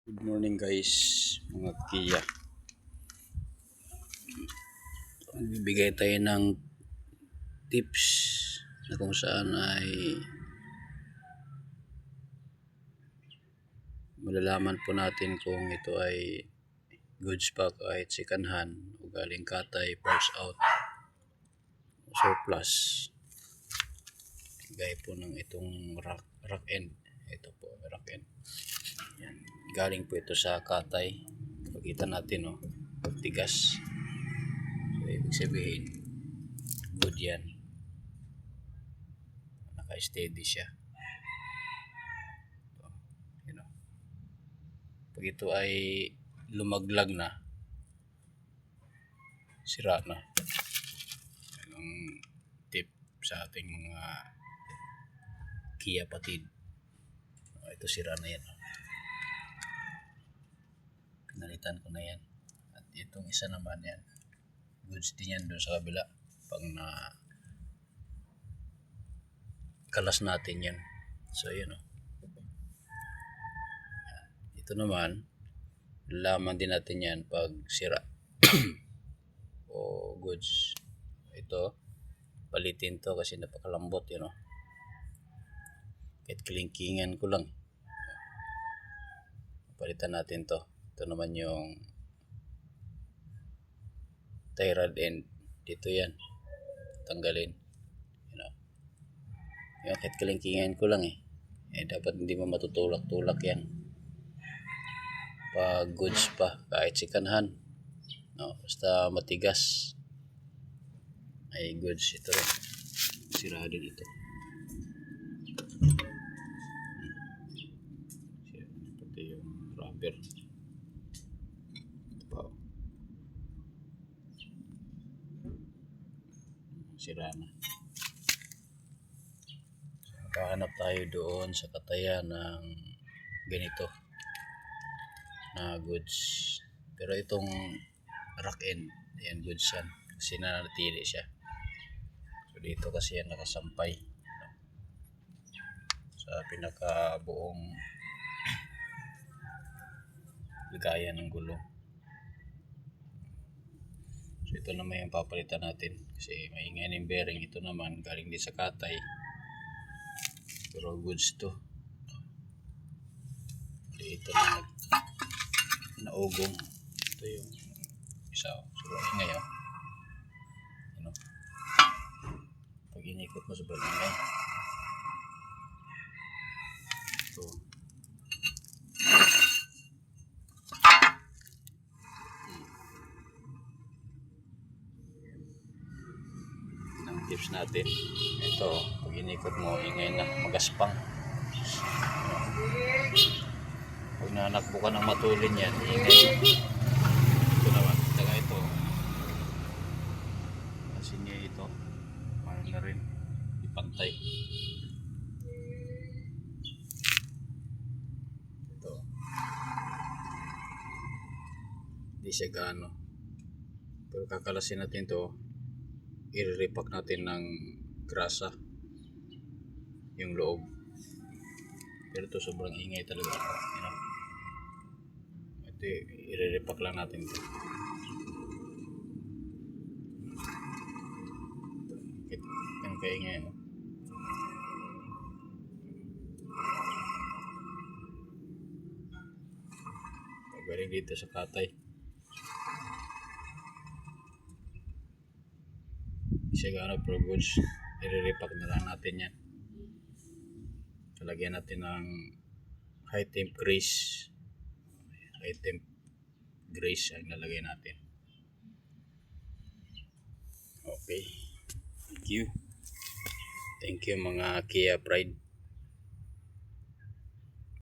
Good morning guys, mga Kia. Bibigay tayo ng tips na kung saan ay malalaman po natin kung ito ay goods pa kahit second hand o galing katay, parts out, surplus. Gaya po ng itong rack end. Ito po, rack end. Yan. Galing po ito sa katay. Pakita natin, no? Tigas. So, ibig sabihin, good yan. Naka-steady siya. So, you know. Pag ito ay lumaglag na, sira na. Ang tip sa ating mga Kia patid. Ito sira na yan. Pinalitan ko na yan. At itong isa naman yan. Goods din yan doon sa kabila. Pag na kalas natin yan. So yun o. Ito naman, laman din natin yan pag sira. O goods. Ito, palitin to kasi napakalambot yun o. Kahit klingkingan ko lang. Palitan natin to. Ito naman yung tie rod end. Dito yan. Tanggalin. You know. Yung kahit kalingkingan ko lang dapat hindi mo matutulak-tulak yan. Pag goods pa, kahit second hand. No, basta matigas. Ay goods ito rin. Sira din ito. Pati yung rubber. Ito pa. Sira na. Nakahanap tayo doon sa katayan ng ganito na goods. Pero itong rack end, yan goods yan. Kasi nanatili siya. So dito kasi yan nakasampay sa pinakabuong lagayan ng gulong. So ito naman yung papalitan natin kasi maingay ng bearing. Ito naman galing din sa katay. Pero goods to. Ito na naugong. Ito yung isa. So ingay o. Ano? Pag inikot mo sobrang ingay. Ito. Ang tips natin. Ito. Pag inikot mo ingay na. Magaspang. Pag nanakbo ka ng matulin yan, ingay na. Ito naman, taga ito. Kasi niya ito, parang na rin, ipantay. Ito. Hindi siya gaano. Pero kakalasin natin to, i-repack natin ng grasa yung loob. Pero ito sobrang ingay talaga. You know? Ito, i-repack lang natin ito. Yung kaingay mo. Galing dito sa katay. Siya gano'n pro goods. I-repack na lang natin yan. Lagyan natin ng high temp grease. High temp grease ang lalagay natin. Okay. Thank you. Thank you mga Kia Pride.